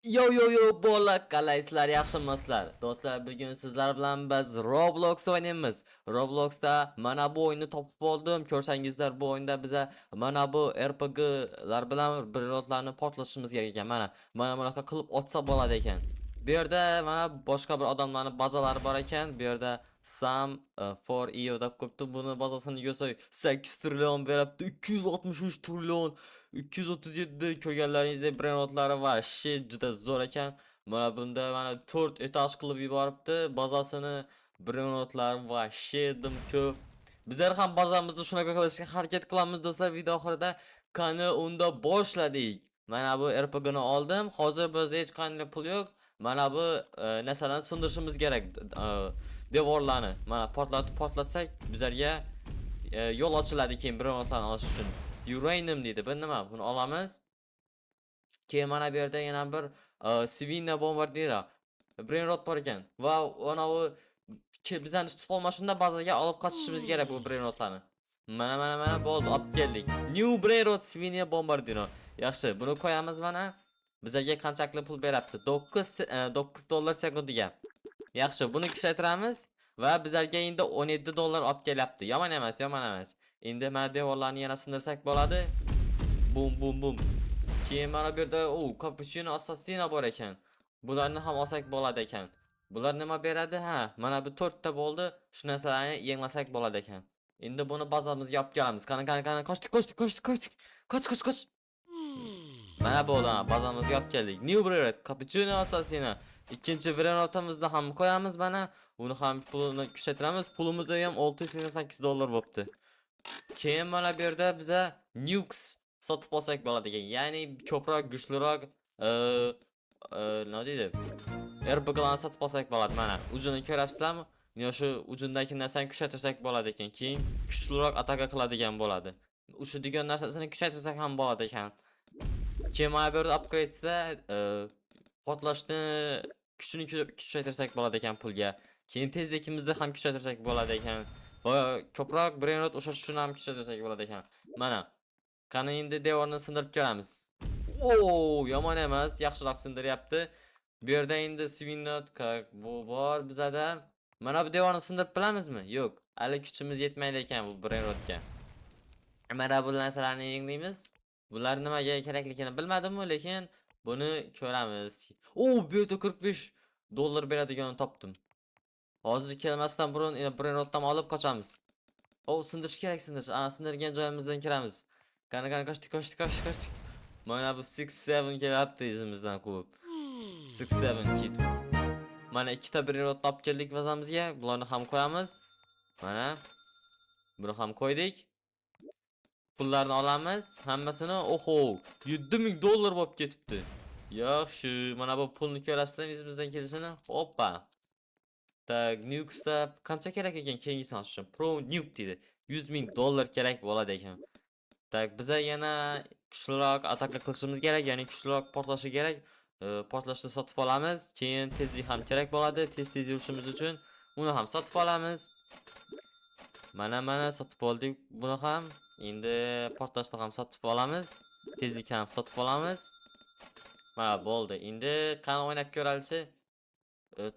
Yo bolalar qalaysizlar, yaxshimisizlar? Do'stlar, bugun sizlar bilan biz Roblox o'ynaymiz. Robloxda mana bu o'yinni topib oldim. Ko'rsangizlar, bu o'yinda biza mana bu RPG'lar bilan birotlarni portlashimiz kerak ekan. Mana bunaqa qilib otsa bo'ladi ekan. Bu yerda mana boshqa bir odamlarning bazalari bor ekan. Bu yerda Sam for io deb ko'pti. Buni bazasini ko'rsak 8 trillion beribdi, 263 trillion. 237 ko'rganlaringizdek brenotlari va shit juda zo'r ekan. Mana bunda mana 4 etaj qilib yuboribdi. Bazasini brenotlari va shitdim ko'p. Bizlar ham bazamizni shunaqa qilishga harakat qilamiz do'stlar. Video oxirida qani unda boshladik. Mana bu RPG ni oldim. Hozir bizda hech qanday pul yo'q. Mana bu narsalarni sindirishimiz kerak. Devorlarni. Mana portlatsak bizlarga yo'l ochiladi keyin brenotlarni olish uchun. Uranium deydi. Bu nima? Buni olamiz. Keyin mana bu yerda yana bir Svinna bombardira Brainrot bor ekan. Va ana u bizani tutib olmashunda bazaga olib qochishimiz kerak bu Brainrotlarni. Mana bo'ldi, olib keldik. New Brainrot Svinna bombardira. Yaxshi, buni qo'yamiz mana. Bizga qanchalik pul berapti? 9 dollar sekundiga. Yaxshi, buni kuchaytiramiz va bizlarga endi 17 dollar olib kelyapti. Yomon emas. Endi mana devorlarni yana sindirsak bo'ladi. Bum. Keyin mana bu yerda cappuccino assassino bor ekan. Bularni ham olsak bo'ladi ekan. Bular nima beradi? Ha, mana bu 4 ta bo'ldi. Shu narsalarni yenglasak bo'ladi ekan. Endi buni bazamizga olib kelamiz. Qani, qochdik. Qoch. Mana bo'ldi, bazamizga olib keldik. New bread, cappuccino assassino. Ikkinchi brenotimizni ham qo'yamiz mana. Uni ham pulini kuchaytiramiz. Pulimiz ham 688 dollar bo'libdi. Keyin mana bu yerda biza nukes sotib olsak bo'ladi ekan. Ya'ni ko'proq kuchliroq nima deydi? RPGlarni sotib olsak bo'ladi mana. Ujini ko'rapsizlarmi? Shu ujundagi narsani kuchaytirsak bo'ladi ekan. Keyin kuchliroq ataka qiladigan bo'ladi. O'sha degan narsasini kuchaytirsak ham bo'ladi ekan. Keyin mana bu yerda upgrade esa portlashni kuchini kuchaytirsak bo'ladi ekan pulga. Keyin tezligimizni ham kuchaytirsak bo'ladi ekan. Va ko'proq brainrot o'sha shuni ham kuchaytirsak bo'ladi ekan. Mana. Qani endi devorni sindirib ko'ramiz. Yomon emas, yaxshiroq sindiryapti. Bu yerda endi svinot bu bor bizada. Mana bu devorni sindirib bilamizmi? Yo'q. Hali kuchimiz yetmaydi ekan bu brainrotga. Mana bu narsalarni yenglaymiz. Bular nimaga kerakligini bilmadim-ku, lekin buni ko'ramiz. Bu yerda 45 dollar beradiganini topdim. Hozir kelmasdan burun brainrotdan olib qochamiz. Sindirish kerak. Sindirgan joyimizdan kiramiz. Qani qochdik. Mana bu 6-7 kelyapti izimizdan quvib. 6-7 kit. Mana ikkita brainrot olib keldik bazamizga. Bularni ham qo'yamiz. Mana. Buni ham qo'ydik. Pullarni olamiz. Hammasini 7000 dollar bo'lib ketibdi. Yaxshi, mana bu pulni ko'rasizlar izimizdan kelishini. Hoppa. Tak, nukesda qancha kerak ekan keyingi sanashim? Pro nuke dedi. 100,000 dollar kerak bo'ladi ekan. Tak, biza yana kuchliroq ataka qilishimiz kerak, ya'ni kuchliroq portlashi kerak. Portlashni sotib olamiz. Keyin tezlik ham kerak bo'ladi. Tez yurishimiz uchun uni ham sotib olamiz. Mana sotib oldik buni ham. Endi portlashni ham sotib olamiz. Tezlikni ham sotib olamiz. Mana bo'ldi. Endi qani o'ynab ko'ralchi.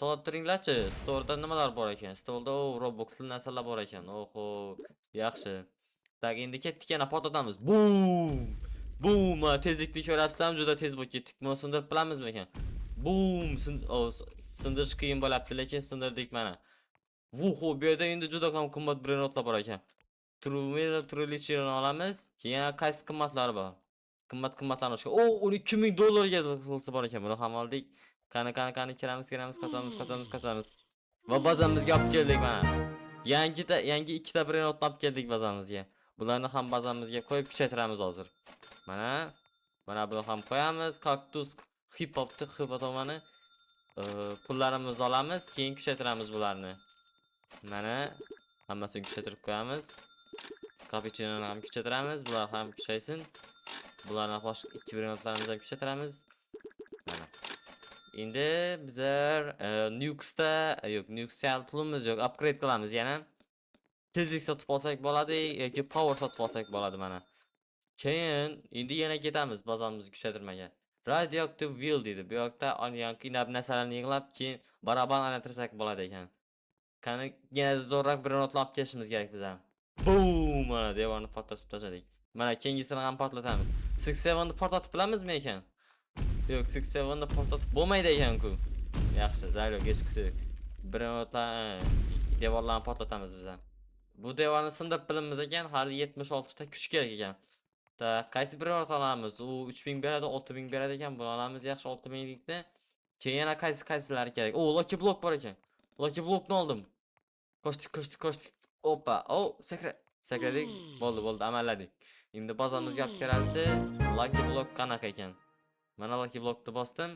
To'g'ri turinglarchi. Store'da nimalar bor ekan? Store'da Roblox'li narsalar bor ekan. Yaxshi. Tak, endi ketdik, yana portlatamiz. Bum. Tezlikni ko'rapsizmi? Juda tez bo'lib ketdik. Buni sindirib bilamizmi ekan? Bum. Sindirish qiyin bo'lyapti, lekin sindirdik mana. Bu yerda endi juda ham qimmat brainrotlar bor ekan. Turlichirini olamiz. Keyin qaysi qimmatlari bor? Qimmatlarni olishga. 12,000 dollarga qilsa bor ekan. Buni ham oldik. Qani kiramiz, qochamiz. Va bazamizga olib keldik mana. Yangi ikkita brainrot olib keldik bazamizga. Bularni ham bazamizga qo'yib kuchaytiramiz hozir. Mana buni ham qo'yamiz. Kaktus hipotomani pullarimizni olamiz, keyin kuchaytiramiz bularni. Mana hammasini kuchaytirib qo'yamiz. Cappuccino'ni ham kuchaytiramiz, bular ham kuchaysin. Bularni boshqa ikki brainrotlarimizni ham kuchaytiramiz. Mana. Endi bizlar nukesda pulimiz yo'q, upgrade qilamiz yana. Tezlik sotib olsak bo'ladi yoki power sotib olsak bo'ladi mana. Keyin endi yana ketamiz bazamizni kuchaytirmaga. Radioactive wheel deydi. Bu yoqda yangi narsalarni yig'lab keyin baraban aylantirsak bo'ladi ekan. Qani yana zo'rroq bir notni olib kelishimiz kerak biz ham. Boom! Mana devorni portlatib tashladik. Mana keyingisini ham portlatamiz. 67 ni portlatib bilamizmi ekan? Yo'q, 67 ni portlatib bo'lmaydi ekan-ku. Yaxshi, zaylo kechkisi bir notlar devorlarni portlatamiz biz ham. Bu devorni sindirib bilamiz ekan, hali 76 ta kuch kerak ekan. Ta qaysi bir not olamiz? U 3000 beradi, 6000 beradi ekan. Buni olamiz yaxshi 6000 likni. Keyin yana qaysilari kerak? O, lucky block bor ekan. Lucky blockni oldim. Koştuk. Hoppa. Sakradik. Bo'ldi, amalladik. Endi bazamizga olib kelamiz. Lucky block qanaqa ekan? Mana lucky blockni bosdim.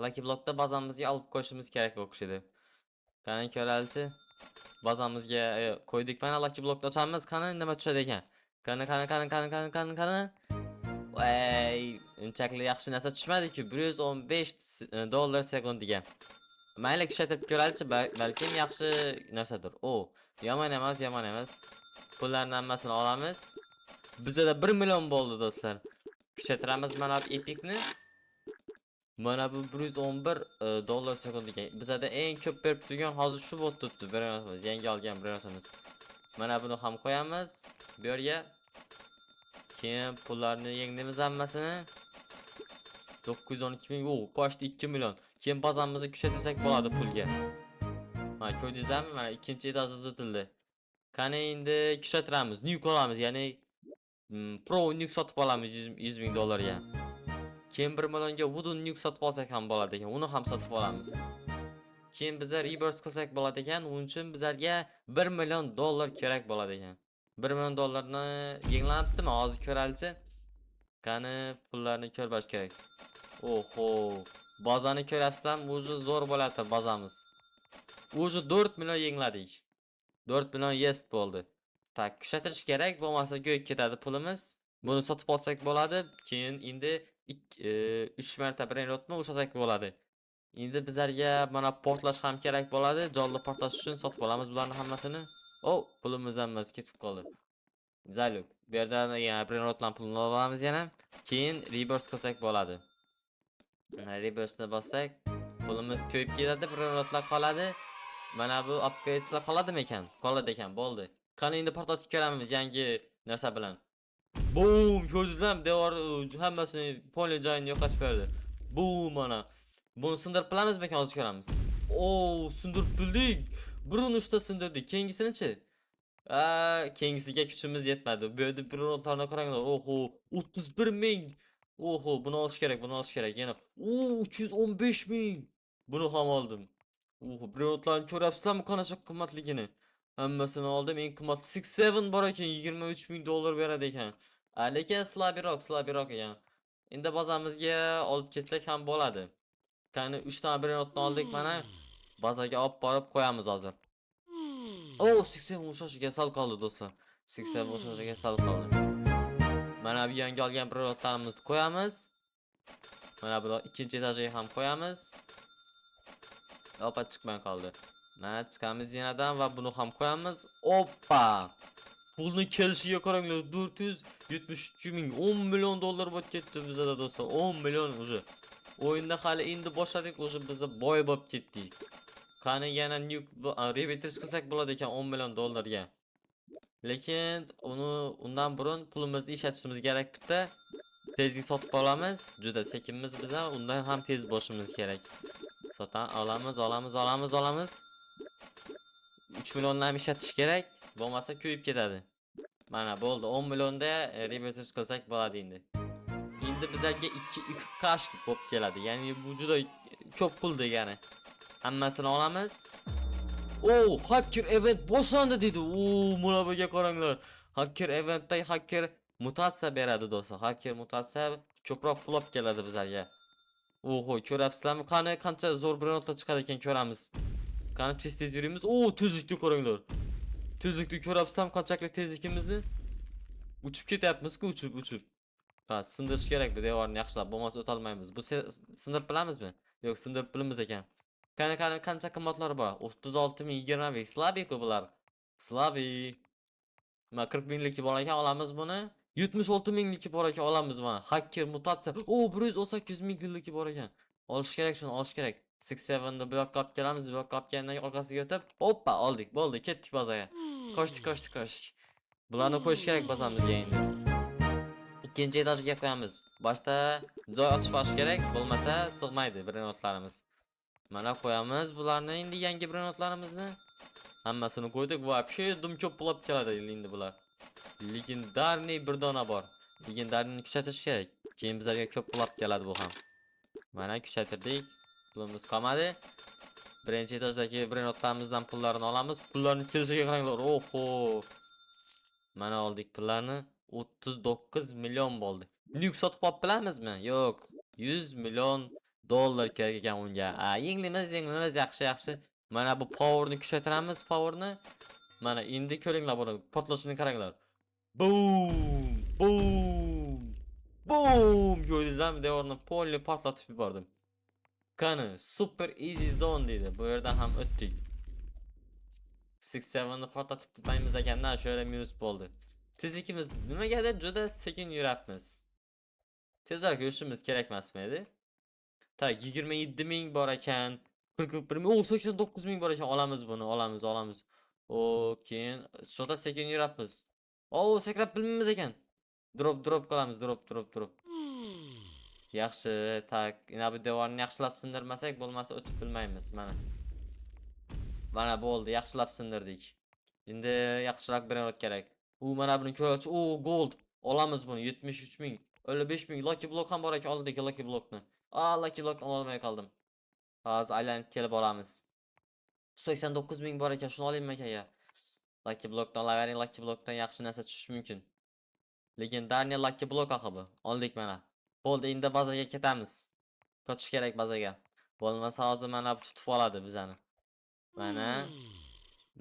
Lucky blockda bazamizga olib qo'yishimiz kerak o'xshaydi. Qani ko'ralchi. Bazamizga qo'ydik. Mana lucky blockni ochamiz. Qani nima tushadi ekan? Qani. Voy, unchakli yaxshi narsa tushmadi-ku. 115 dollar sekundiga. Mayli kuchaytirib ko'raylik, balkim yaxshi narsadir. O, yomon emas. Pullarning hammasini olamiz. Bizda 1 million bo'ldi do'stlar. Kuchaytiramiz mana bu epicni. Mana bu 111 dollar sekundiga. Bizda eng ko'p berib turgan hozir shu bo'lib turibdi. Birinimiz, yangi olgan birinimiz. Mana buni ham qo'yamiz bu yerga. Keyin pullarni yengdimiz hammasini. 912 ming, pochta 2 million. Keyin bazamizni kuchaytirsak bo'ladi pulga. Mana ko'rdingizmi? Mana ikkinchi etaj uzatildi. Qani endi kuchaytiramiz, nuke olamiz, ya'ni pro nuke sotib olamiz 100 ming dollarga. Keyin 1 millionga wooden nuke sotib olsak ham bo'ladi ekan, uni ham sotib olamiz. Keyin bizlar reverse qilsak bo'ladi ekan, uning uchun bizlarga 1 million dollar kerak bo'ladi ekan. 1 million dollarni yenglanibdimi? Hozir ko'ralchi. Qani pullarni ko'rbash kerak. Oho, bazani ko'rasizlarmi? O'zi zo'r bo'ladi bazamiz. O'zi 4 million yengladik. 4 million yes bo'ldi. Tak, kuchaytirish kerak, bo'lmasa ko'yib ketadi pulimiz. Buni sotib olsak bo'ladi. Keyin endi 3 marta brain rotni ushlasak bo'ladi. Endi bizlarga mana portlash ham kerak bo'ladi. Jonli portlash uchun sotib olamiz bularning hammasini. Pulimiz hammasi ketib qoldi. Zaluk. Bu yerdan yana brain rotdan pulni olamiz yana. Keyin reverse qilsak bo'ladi. Reverse'ni bossak, pulimiz ko'yib ketadi, brain rotlar qoladi. Mana bu upgrade'lar qoladimi ekan? Qoladi ekan, bo'ldi. Qani endi portlatib ko'ramiz yangi narsa bilan. Boom! Ko'rdingizmi? Devor hammasini polni joyini yo'qotib berdi. Boom mana. Buni sindirib bilamizmi ekan, hozir ko'ramiz. Sindirib bildik. Birini uchta sindirdik. Keyingisini-chi? Keyingisiga kuchimiz yetmadi. Bu yerda bir rotlarni qaranglar. 31 ming. Buni olish kerak. Yana 315 ming. Buni ham oldim. Brotlarni ko'ryapsizlarmi qanaqa qimmatligini? Hammasini oldim. Eng qimmat 67 bor ekan, 23 ming dollar beradi ekan. Lekin slabiroq ekan. Endi bazamizga olib ketsak ham bo'ladi. Qani 3 ta brotni oldik mana. Bazaga olib borib qo'yamiz hozir. 67 o'shashiga sal qoldi do'stlar. 67 o'shashiga sal qoldi. Mana bu yangi olgan brotlarimizni qo'yamiz. Mana bu ikkinchi etajiga ham qo'yamiz. Chiqmay qoldi. Mana chiqamiz yanadan va buni ham qo'yamiz. Pulni kelishiga qaranglar, 472 ming, 10 million dollar bo'lib ketdi bizda do'stlar. 10 million o'zi. O'yinda hali endi boshladik, o'zi biz boy bo'lib ketdik. Qani yana nuke reverse qilsak bo'ladi ekan 10 million dollarga. Lekin undan burun pulimizni ishlatishimiz kerak bitta. Tezlik sotib olamiz. Juda sekinmiz biz ham, undan ham tez boshimiz kerak. Sotan olamiz. 3 milliondan ishlatish kerak, bo'lmasa ko'yib ketadi. Mana bo'ldi, 10 millionda reverse qilsak bo'ladi endi. Endi bizlarga 2x cash bo'lib keladi. Ya'ni bu juda ko'p pul degani. Hammasini olamiz. Hacker event boshlandi dedi. Mana buga qaranglar. Hacker eventda hacker mutatsiya beradi do'stlar. Hacker mutatsiya ko'proq pul olib keladi bizlarga. Ko'ryapsizlarmi? Qani qancha zo'r brendlar chiqadi ekan ko'ramiz. Qani tez yurimiz. Tezlikni qaranglar. Tezlikni ko'ryapsizlarmi qanchalik tezligimizni? Uchib ketyapmiz-ku, uchib. Sindirish kerak bu devorni yaxshilab, bo'lmasa o'ta olmaymiz. Bu sindirib bilamizmi? Yo'q, sindirib bilamiz ekan. Qani qancha qimmatlari bor? 36 ming, 20 ming. Slabi-ku bular. Slabi. 40 minglik bor ekan, olamiz buni. 76 mingliki bor ekan, olamiz mana. Hacker mutatsiya. O 118 mingliki bor ekan. Olish kerak, shuni olish kerak. 67 bu yoqqa olib kelamiz, bu yoqqa olib kelgandan keyin orqasiga o'tib, hoppa, oldik. Bo'ldi, ketdik bazaga. Koshdik. Bularni qo'yish kerak bazamizga endi. Ikkinchi etajga qo'yamiz. Boshda joy ochib olish kerak, bo'lmasa sig'maydi brenotlarimiz. Mana qo'yamiz bularni endi yangi brenotlarimizni. Hammasini qo'ydik. Вообще dum ko'p bo'lib keladi endi bular. Legendarniy bir dona bor. Legendarniyni kuchaytirish kerak. Keyin bizlarga ko'p bo'lib keladi bu ham. Mana kuchaytirdik. Pulimiz qolmadi. Birinchi etajdagi brenotlarimizdan pullarni olamiz. Pullarni kelishiga qaranglar. Oho. Mana oldik pullarni. 39 million bo'ldi. Nuke sotib olib bilamizmi? Yo'q. 100 million dollar kerak ekan unga. Yenglimiz yaxshi. Mana bu powerni kuchaytiramiz, powerni. Mana endi ko'ringlar buni, portlashini qaranglar. Boom! Ko'rdingizmi? Devorni polni portlatib yubordim. Qani, super easy zone dedi. Bu yerdan ham o'tdik. 67ni portlatib tutmaymiz ekanda, shöyle minus bo'ldi. Tezlikimiz nimagadir juda sekin yurapmiz. Tezroq yurishimiz kerak emasmi edi? Ta 27 ming bor ekan, 41 ming, 89 ming bor ekan, olamiz buni, olamiz. O, keyin shoda sekin yurapmiz. O, sakrab bilmaymiz ekan. Drop qilamiz, drop. Yaxshi, tak, yana bu devorni yaxshilab sindirmasak bo'lmasa o'tib bilmaymiz, mana. Mana bo'ldi, yaxshilab sindirdik. Endi yaxshiroq brenot kerak. Mana buni ko'rchi, gold. Olamiz buni 73 ming, 55 ming. Lucky block ham bor ekan, oldik lucky blockni. Lucky blockni olmay qoldim. Hozir aylanib kelib olamiz. 89 ming bor ekan, shuni olaymi aka ya? Lucky blockdan olavering, lucky blockdan yaxshi narsa tushish mumkin. Legendarniy lucky block bu. Oldik mana. Bo'ldi, endi bazaga ketamiz. Qochish kerak bazaga. Bo'lmasa hozir mana tutib oladi bizani.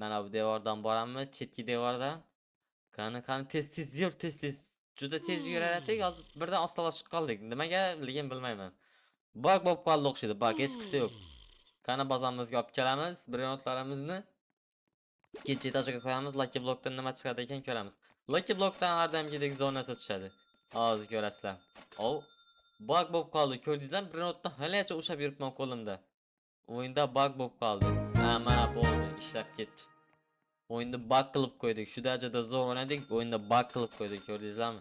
Mana bu devordan boramiz, chetki devordan. Qani tez. Juda tez yuraverdik, hozir birdan ostalashib qoldik. Nimaga ligin bilmayman. Bug bo'lib qoldi o'xshaydi, bug eskisi yo'q. Qani bazamizga olib kelamiz, brenotlarimizni. Ikkinchi etajga qo'yamiz, lucky blockdan nima chiqadi ekan ko'ramiz. Lucky blockdan har doimgidek zonasi tushadi. Hozir ko'rasizlar. Bug bo'lib qoldi. Ko'rdingizmi? Brenotdan haligacha ushab yuribman qo'limda. O'yinda bug bo'lib qoldi. Mana bo'ldi, ishlab ketdi. O'yinda bug qilib qo'ydik. Shu darajada zo'r o'ynadik, o'yinda bug qilib qo'ydik, ko'rdingizmi?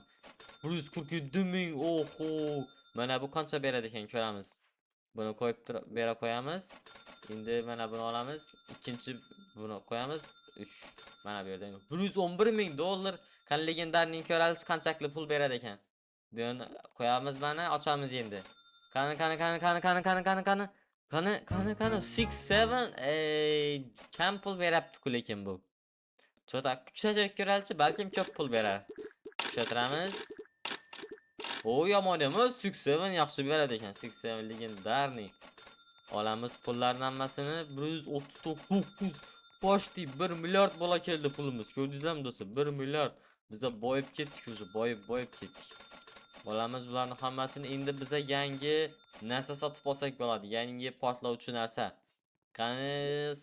147 ming. Oho! Mana bu qancha beradi ekan ko'ramiz. Buni qo'yib bera qo'yamiz. Endi mana buni olamiz. Ikkinchi buni qo'yamiz. Mana bu yerda 111 ming dollar. Qani legendarning ko'ralish qanchakli pul beradi ekan. Bu yerni qo'yamiz, mana ochamiz endi. Qani. Qani 67 kam pul berapti-ku lekin bu. Cho'ta kuchajak ko'ralchi, balkim ko'p pul berar. Kuchatiramiz. Yomon emas, 67 yaxshi beradi ekan. 67 legendarniy. Olamiz pullarning hammasini 139 pochti 1 milliard bo'la keldi pulimiz. Ko'rdingizmi do'stlar? 1 milliard. Biza boyib ketdik, o'sha boyib ketdik. Olamiz bularning hammasini. Endi biza yangi narsa sotib olsak bo'ladi. Yangi portlovchi narsa. Qani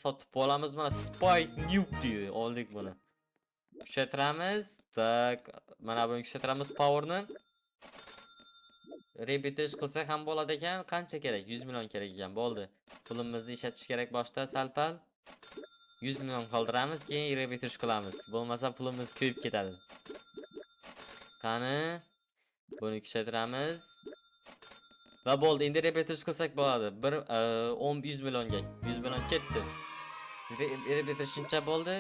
sotib olamiz, mana Spike Nuke deydi. Oldik buni. Kuchaytiramiz. Tak, mana buni kuchaytiramiz powerni. Repetish qilsak ham bo'ladi ekan. Qancha kerak? 100 million kerak ekan. Bo'ldi. Pulimizni ishlatish kerak boshda salpal. 100 million qoldiramiz, keyin repetish qilamiz. Bo'lmasa pulimiz ko'yib ketadi. Qani buni kuchaytiramiz. Va bo'ldi, endi repetish qilsak bo'ladi. 100 millionga. 100 million ketdi. Repetish shuncha bo'ldi.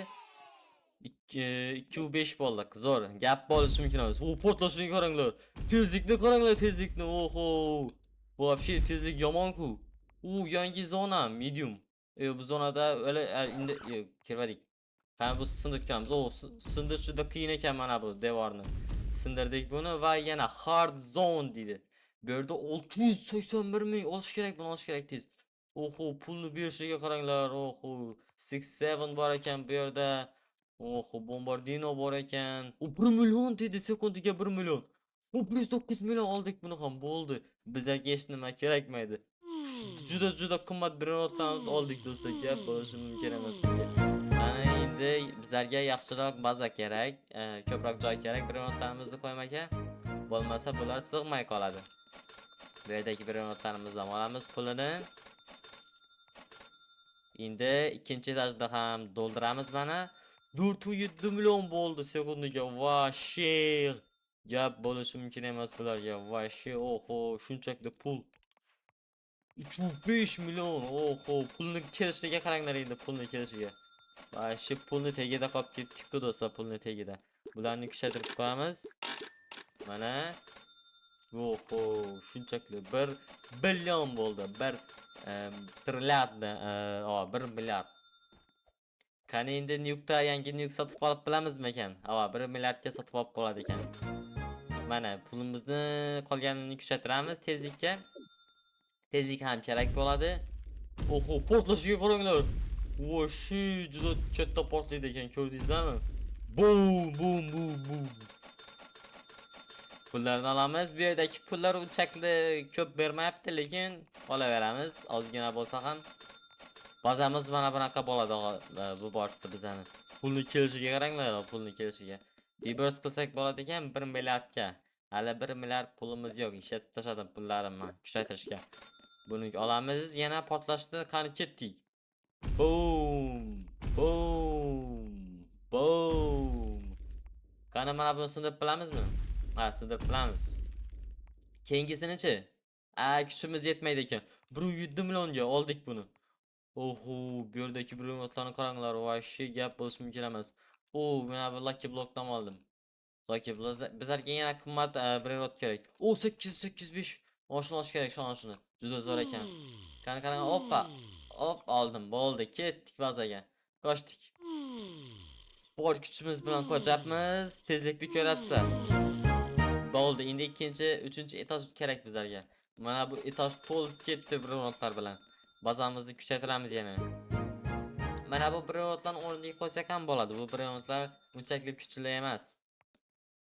2.5 bo'ldi. Zo'r. Gap bo'lishi mumkin emas. Portlashini qaranglar. Tezlikni qaranglar, tezlikni. Oho. Bu вообще tezlik yomon-ku. Yangi zona, medium. Bu zonada öyle endi kirmadik. Qani bu sindirib kiramiz. Sindirish juda qiyin ekan mana bu devorni. Sindirdik buni va yana hard zone dedi. Bu yerda 681 ming olish kerak, buni olish kerak tez. Oho, pulni berishiga qaranglar. Oho, 67 bor ekan bu yerda. Oho, bombardino bor ekan. 1 million dedi, sekundiga 1 million. 9 million oldik buni ham, bo'ldi. Bizga hech nima kerakmaydi. juda qimmat bronotlarni oldik do'stlar. Gap bo'lishi mumkin emas bunga. Mana endi bizlarga yaxshiroq baza kerak, ko'proq joy kerak bronotlarimizni qo'ymaga. Bo'lmasa bular sig'may qoladi. Bu yerdagi bronotlarimizdan olamiz pulini. Endi ikkinchi etajda ham dolduramiz mana. 407 million bo'ldi sekundiga. Vashshe gap bo'lishi mumkin emas bularga. Vashshe oho, shunchaki pul. 305 million. Oho, pulni kelishiga qaranglar endi, pulni kelishiga. Vashshe pulni tagida qolib ketdik-ku do'stlar, pulni tagida. Bularni kuchaytirib qo'yamiz. Mana. Oho, shunchaki 1 billion bo'ldi. 1 trilliard, 1 milliard. Qani endi Nuke'da yangi Nuke sotib olib bilamizmi ekan? 1 milliardga sotib olib bo'ladi ekan. Mana pulimizni qolganini kuchaytiramiz tezlikka. Tezlik ham kerak bo'ladi. Oho, portlashiga qaranglar. Voshi, juda katta portlaydi ekan, ko'rdingizlarmi? Boom, boom, boom, boom. Pullarni olamiz. Bu yerdagi pullar unchakli ko'p bermayapti, lekin olaveramiz. Ozgina bo'lsa ham bazamiz mana bunaqa bo'ladi bu borda bizani. Pulni kelishiga qaranglar, pulni kelishiga. Reverse qilsak bo'ladi ekan 1 milliardga. Hali 1 milliard pulimiz yo'q. Ishlatib tashladim pullarimni kuchaytirishga. Buni olamiz, yana portlashdi, qani ketdik. Boom! Boom! Boom! Qani mana buni sindirib bilamizmi? Ha, sindirib bilamiz. Keyingisini-chi? Kuchimiz yetmaydi ekan. 107 millionga oldik buni. Oho, bu yerdagi bronotlarni qaranglar, vashshi gap bo'lishi mumkin emas. Mana bu Lucky Block'dan oldim. Lucky Block bizlarga yana qimmat bronot kerak. 885 mashina olish kerak shuni. Juda zo'r ekan. Qani, hoppa. Hop, oldim. Bo'ldi, ketdik bazaga. Qochdik. Bor kuchimiz bilan qochapmiz. Tezlikni ko'rapsizlar. Bo'ldi, endi ikkinchi, uchinchi etaj kerak bizlarga. Mana bu etaj to'lib ketdi bronotlar bilan. Bazamizni kuchaytiramiz yana. Mana bu bronotlarni o'rniga qo'ysak ham bo'ladi. Bu bronotlar unchalik kuchli emas.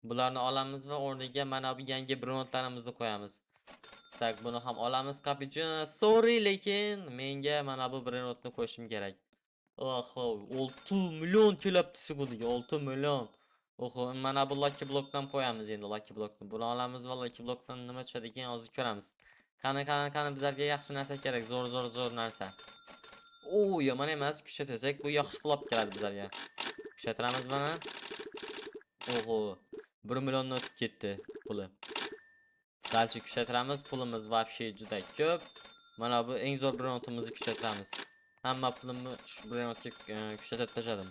Bularni olamiz va o'rniga mana bu yangi bronotlarimizni qo'yamiz. Tak, buni ham olamiz Capuchino. Sorry, lekin menga mana bu bronotni qo'yishim kerak. Oho, 6 million kelyapti sekundiga, 6 million. Oho, mana bu Lucky Block'dan qo'yamiz endi Lucky Block'ni. Buni olamiz va Lucky Block'dan nima tushadi ekan hozir ko'ramiz. Qani bizlarga yaxshi narsa kerak, zo'r narsa. Yomon emas, kuchaytirsak bu yaxshi pul olib keladi bizlarga. Kuchaytiramiz mana. Oho, 1 millionni o'tib ketdi puli. Dalchi kuchaytiramiz, pulimiz vobshe juda ko'p. Mana bu eng zo'r bronotimizni kuchaytiramiz. Hamma pulimni shu bronotga kuchaytirib tashladim.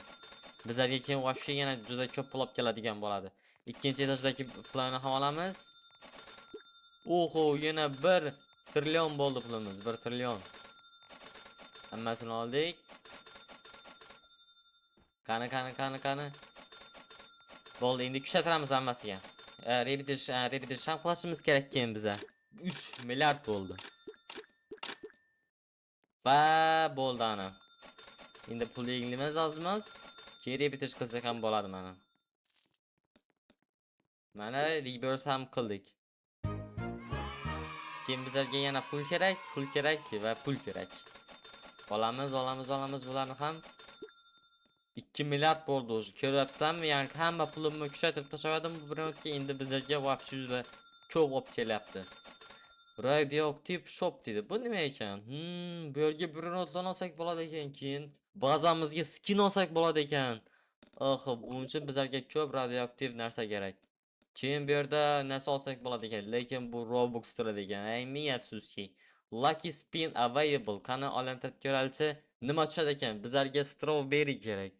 Bizlarga keyin vobshe yana juda ko'p pul olib keladigan bo'ladi. Ikkinchi etajdagi pullarni ham olamiz. Oho, yana 1 trillion bo'ldi pulimiz, 1 trillion. Hammasini oldik. Qani. Bo'ldi, endi kuchaytiramiz hammasiga. Repetish ham qilishimiz kerak keyin biza. 3 milliard bo'ldi. Va bo'ldi ana. Endi pul yig'ilimiz ozmiz. Keyin repetish qilsak ham bo'ladi mana. Mana reverse ham qildik. Keyin bizlarga yana pul kerak va pul kerak. Olamiz bularni ham. 2 milliard bo'ldi o'zi. Ko'ryapsizlarmi? Ya'ni hamma pulimni kuchaytirib tashladim bu bronotga, endi bizlarga vobshe juda ko'p olib kelyapti. Radioaktiv shop dedi. Bu nima ekan? Bu yerga bronotlarni olsak bo'ladi ekan, keyin bazamizga skin olsak bo'ladi ekan. Buning uchun bizlarga ko'p radioaktiv narsa kerak. Keyin bu yerda narsa olsak bo'ladi ekan, lekin bu Robux turadi ekan. Ayni afsuski. Lucky spin available. Qani olantirib ko'ralchi, nima tushadi ekan? Bizlarga strawberry kerak.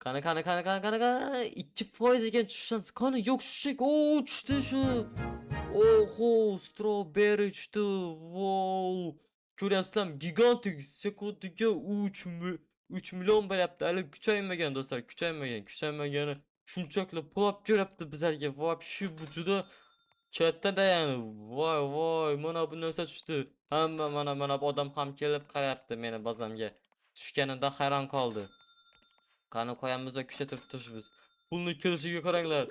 Qani 2% ekan tushsan. Qani yo'q tushsak. Tushdi shu. Oho, strawberry tushdi. Wow. Ko'ryapsizlarmi? Gigantik sekundiga 3 million beryapti. Hali kuchaymagan do'stlar, kuchaymagani shunchaki pul olib ko'ryapti bizlarga. Vobshe bu juda katta-da yani. Voy, mana bu narsa tushdi. Hamma mana bu odam ham kelib qarayapti meni bazamga. Tushganida hayron qoldi. Qani qo'yamiz va kuchaytirib turibmiz. Pulni kelishiga qaranglar.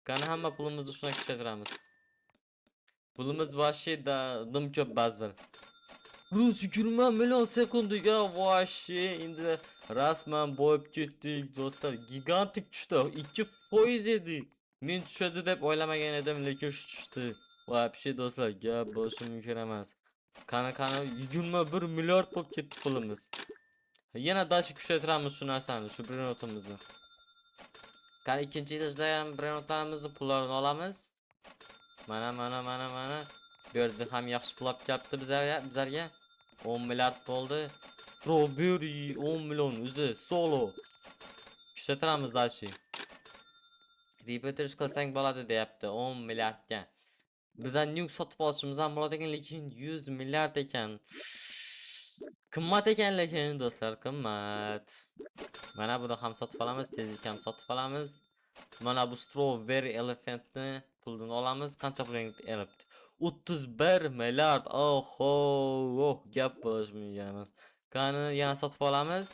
Qani hamma pulimizni shuna kuchaytiramiz. Pulimiz vashida dim ko'p ba'zir. 120 million sekundiga voshi endi rasman boyib ketdik do'stlar. Gigantik tushdi. 2% edi. Men tushadi deb o'ylamagan edim, lekin tushdi. Вообще do'stlar, gap bo'lishi mumkin emas. Qani 21 milliard bo'lib ketdi pulimiz. Yana dachi kuchaytiramiz shu narsani, shu brenotimizni. Qani ikkinchi etajda ham brenotlarimizni pullarini olamiz. Mana. Bu yerda ham yaxshi pul olib kelibdi bizlarga. 10 milliard bo'ldi. Strawberry 10 million o'zi solo. Kuchaytiramiz dachi. Repeaterish qilsang bo'ladi deyapti 10 milliardga. Bizdan nuke sotib olishimiz ham bo'ladi ekan, lekin 100 milliard ekan. Qimmat ekan lekin do'stlar, qimmat. Mana buni ham sotib olamiz, tezlik ham sotib olamiz. Mana bu strawberry elephantni puldan olamiz. Qancha pul elibdi? 31 milliard. Oho, gap bo'lishmaygan emas. Qani yana sotib olamiz.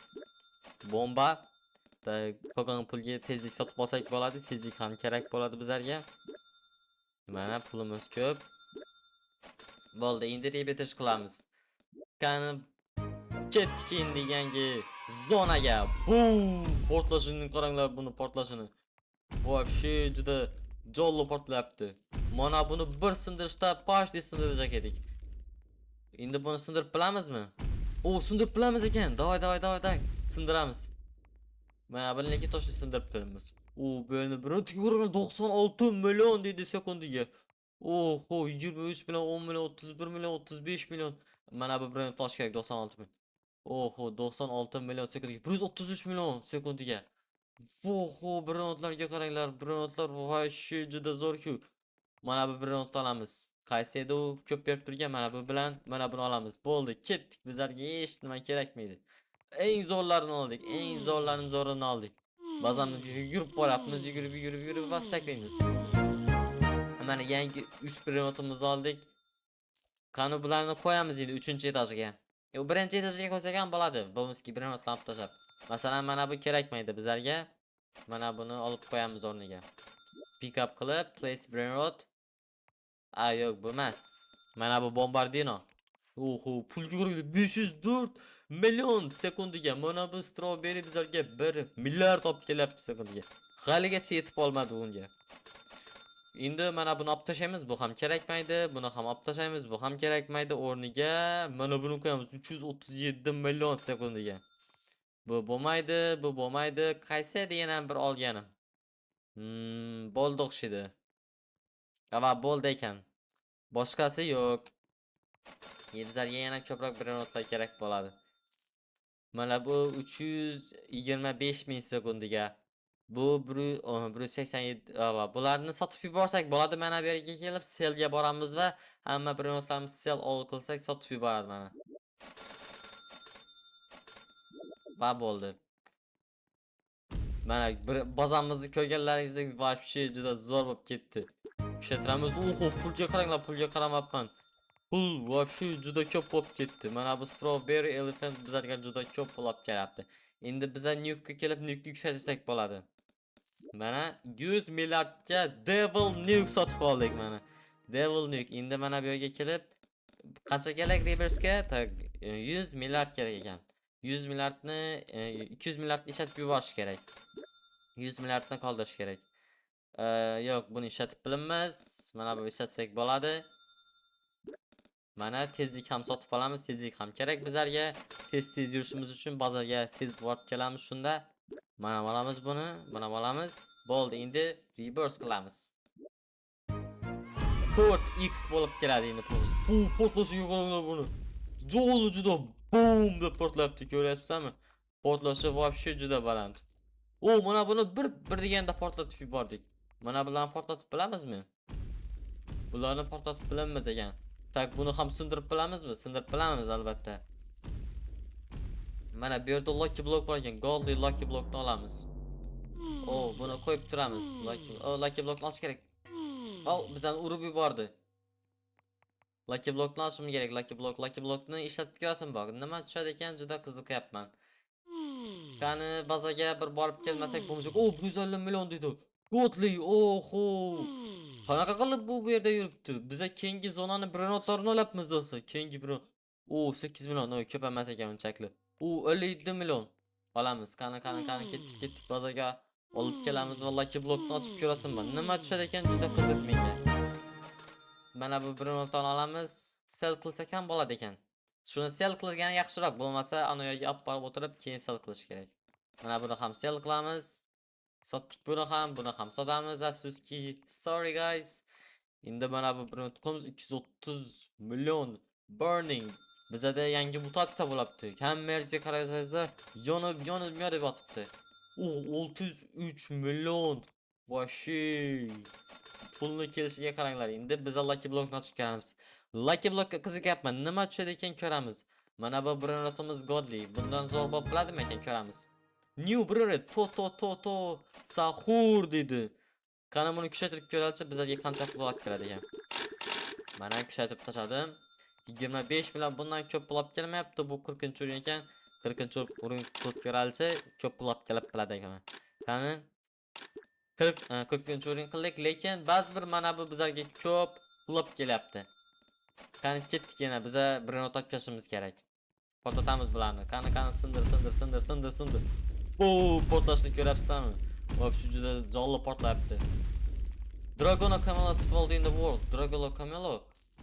Bomba. Qolgan pulga tezlik sotib olsak bo'ladi. Tezlik ham kerak bo'ladi bizlarga. Mana pulimiz ko'p. Bo'ldi, endi rebetish qilamiz. Qani ketdik endi yangi zonaga. Boom! Portlashini qaranglar, buni portlashini. Вообще juda jolli portlayapti. Mana buni bir sindirishda почти sindirajak edik. Endi buni sindirib bilamizmi? Sindirib bilamiz ekan. Davay. Sindiramiz. Mana buni lekin toshni sindirib bilamiz. Böyle bir 96 milyon dedi sekundiga. Oho, 23 milyon, 10 milyon, 31 milyon, 35 milyon. Mana bu birini tosh kerak 96 milyon. Oho, 96 milyon sekundiga. 133 milyon sekundiga. Oho, bronotlarga qaranglar, bronotlar voshi juda zo'r-ku. Mana bu bronot olamiz. Qaysi edi u ko'p berib turgan, mana bu bilan mana buni olamiz. Bo'ldi, ketdik. Bizlarga hech nima kerakmaydi. Eng zo'rlarini oldik, eng zo'rlarining zo'rini oldik. Ba'zan yurib boryapmiz, yugurib va saklaymiz. Mana yangi 3 brenotimizni oldik. Qani bularni qo'yamiz endi 3-etajga. U 1-etajga qo'ysak ham bo'ladi. Bo'lmaski brenotlarni olib tashlab. Masalan, mana bu kerakmaydi bizlarga. Mana buni olib qo'yamiz o'rniga. Pick up qilib, place brenot. Yo'q, bu emas. Mana bu bombardino. Oho, pulga qarang, 504 million sekundiga. Mana bu strawberry bizlarga 1 milliard olib kelyapti sekundiga. Haligacha yetib olmadi unga. Endi mana buni olib tashlaymiz, bu ham kerakmaydi. Buni ham olib tashlaymiz, bu ham kerakmaydi. O'rniga mana buni qo'yamiz 337 million sekundiga. Bu bo'lmaydi. Qaysi edi yana bir olganim? Bo'ldi o'xshaydi. Va bo'ldi ekan. Boshqasi yo'q. Bizlarga yana ko'proq brenotlar kerak bo'ladi. Mana bu 325 ming sekundiga. Bu 187 bularni sotib yuborsak bo'ladi. Mana bu yerga kelib selga boramiz va hamma brenotlarimiz sel ol qilsak sotib yuboradi mana. Va bo'ldi. Mana bazamizni ko'rganlaringizdek вообще juda zo'r bo'lib ketdi. Kuchaytiramiz. Oho, pulga qaranglar, pulga qaramabman. Pul вообще juda ko'p bo'lib ketdi. Mana bu strawberry elephant bizlarga juda ko'p pul olib kelyapti. Endi bizlar nuke kelib nuke kuchaytirsak bo'ladi. Mana 100 milliardga devil nuke sotib oldik mana. Devil nuke. Endi mana bu yerga kelib qancha kerak reversga? 100 milliard kerak ekan. 100 milliardni 200 milliardni ishlatib yuborish kerak. 100 milliardni qoldirish kerak. Yo'q, buni ishlatib bilamiz. Mana bu ishlatsak bo'ladi. Mana tezlik ham sotib olamiz. Tezlik ham kerak bizlarga. Tez yurishimiz uchun bozorga tez borib kelamiz shunda. Mana olamiz buni, buni olamiz. Bo'ldi, endi reverse qilamiz. 4x bo'lib keladi endi pulimiz. Portlashiga qaranglar buni. Joli juda boom deb portlayapti, ko'ryapsizmi? Portlashi вообще juda baland. Mana buni bir deganda portlatib yubordik. Mana bularni portlatib bilamizmi? Bularni portlatib bilamiz ekan. Tak, buni ham sindirib bilamizmi? Sindirib bilamiz albatta. Mana bu yerda lucky block bor ekan. Golden lucky blockni olamiz. Buni qo'yib turamiz. Lucky blockni olish kerak. Bizdan urib yubordi. Lucky blockni olishim kerak. Lucky blockni ishlatib ko'rasim bor. Nima tushadi ekan, juda qiziqyapman. Qani bazaga bir borib kelmasak bo'lmaydi. 150 million dedi. Godly, oho. Qanaqa qilib bu yerda yuribdi? Biza keyingi zonani brenotlarini olyapmiz do'stlar. Keyingi brenot. O 8 milyon. O ko'p emas ekan unchakli. O 57 milyon. Olamiz. Qani ketdik bozorga olib kelamiz va Lucky Blockni ochib ko'rasinman. Nima tushadi ekan juda qiziq menga. Mana bu birinotdan olamiz. Sell qilsak ham bo'ladi ekan. Shuni sell qilgani yaxshiroq, bo'lmasa ana yerga olib borib o'tirib keyin sell qilish kerak. Mana buni ham sell qilamiz. Sotdik buni ham sotamiz afsuski. Sorry guys. Endi mana bu birinotimiz 230 million burning. Bizada yangi mutatsiya bo'libdi. Kammerga qarasangizlar, yonib yotibdi. 603 million. Voshi. Pulni kelishiga qaranglar. Endi biz Lucky Blockni ochib ko'ramiz. Lucky Blockka qiziqyapman. Nima tushadi ekan ko'ramiz. Mana bu birinotimiz godly. Bundan zo'r bo'lib bo'ladimi ekan ko'ramiz. New Brewery to sahur dedi. Qani buni kuchaytirib ko'ralchi bizga qancha pul olib keladi ekan. Mana kuchaytirib tashladim. 25 million bundan ko'p pul olib kelmayapti. Bu 40-o'rin ekan. 40-o'rin pul ko'ralchi ko'p pul olib kelib qiladi ekan. Qani 40-o'rin qildik, lekin ba'zi bir mana bu bizlarga ko'p pul olib kelyapti. Qani ketdik yana biza birini otib kelishimiz kerak. Portlatamiz bularni. Qani sindir. Bu portlashni ko'ryapsizlarmi? Hop shu juda jonli portlayapti. Dragono Camelo spawned in the world. Dragono Camelo.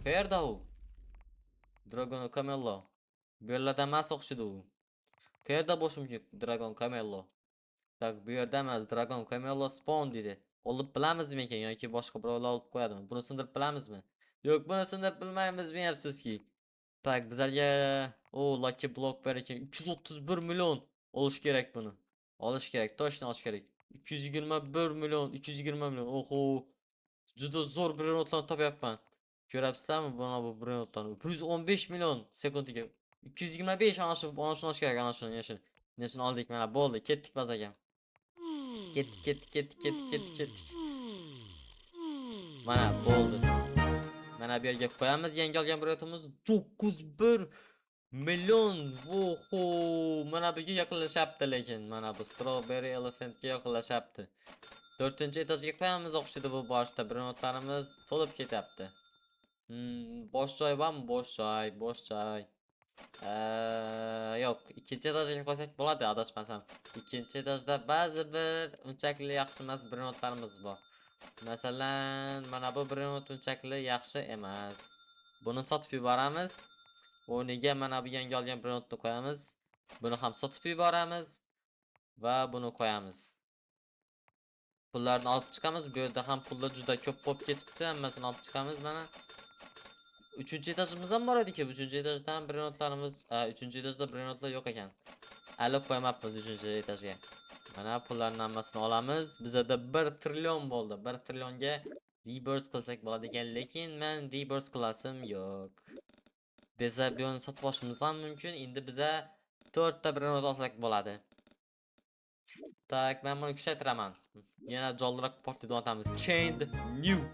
Qayerda u? Dragono Camelo. Bu yerda emas o'xshidi u. Qayerda bo'lishi mumkin Dragon Camelo? Tak bu yerda emas, Dragon Camelo spawn dedi. Olib bilamizmi ekan yoki boshqa birovlar olib qo'yadimi? Buni sindirib bilamizmi? Yo'q, buni sindirib bilmaymiz afsuski. Tak bizlarga Lucky Block ber ekan 231 million olish kerak buni. Olish kerak, toshni olish kerak. 221 million. Oho. Juda zo'r bir notlarni topyapman. Ko'ryapsizlarmi buni bu bir notlarni? 115 million sekundiga. 225 ana shuni olish kerak, ana shuni yashin. Nechini oldik mana bo'ldi. Ketdik bazaga. Ketdik. Mana bo'ldi. Mana bu yerga qo'yamiz. Yangi olgan biretimiz 91 million. Oho, mana bunga yaqinlashyapti lekin. Mana bu Strawberry Elephantga yaqinlashyapti. 4-etajga qo'yamiz o'xshaydi bu boshda birinotlarimiz to'lib ketyapti. Bosh joy bormi? Bosh joy. Yo'q, 2-etajga qo'ysak bo'ladi, adashmasam. 2-etajda ba'zi bir unchakli yaxshi emas birinotlarimiz bor. Masalan, mana bu birinot unchakli yaxshi emas. Buni sotib yuboramiz. O'rniga mana bu yangi olgan birinotni qo'yamiz. Buni ham sotib yuboramiz va buni qo'yamiz. Pullarni olib chiqamiz. Bu yerda ham pullar juda ko'p bo'lib ketibdi. Hammasini olib chiqamiz mana. 3-etajimiz ham bor edi-ku. 3-etajdan birinotlarimiz, 3-etajda birinotlar yo'q ekan. Hali qo'ymabmiz 3-etajga. Mana pullarning hammasini olamiz. Bizda 1 trillion bo'ldi. 1 trillionga reverse qilsak bo'ladi ekan, lekin men reverse qilasim yo'q. Biza buni sotib olishimiz ham mumkin. Endi biza 4 ta birinot olsak bo'ladi. Tak, men buni kuchaytiraman. Yana jonliroq portida otamiz. Chained Nuke.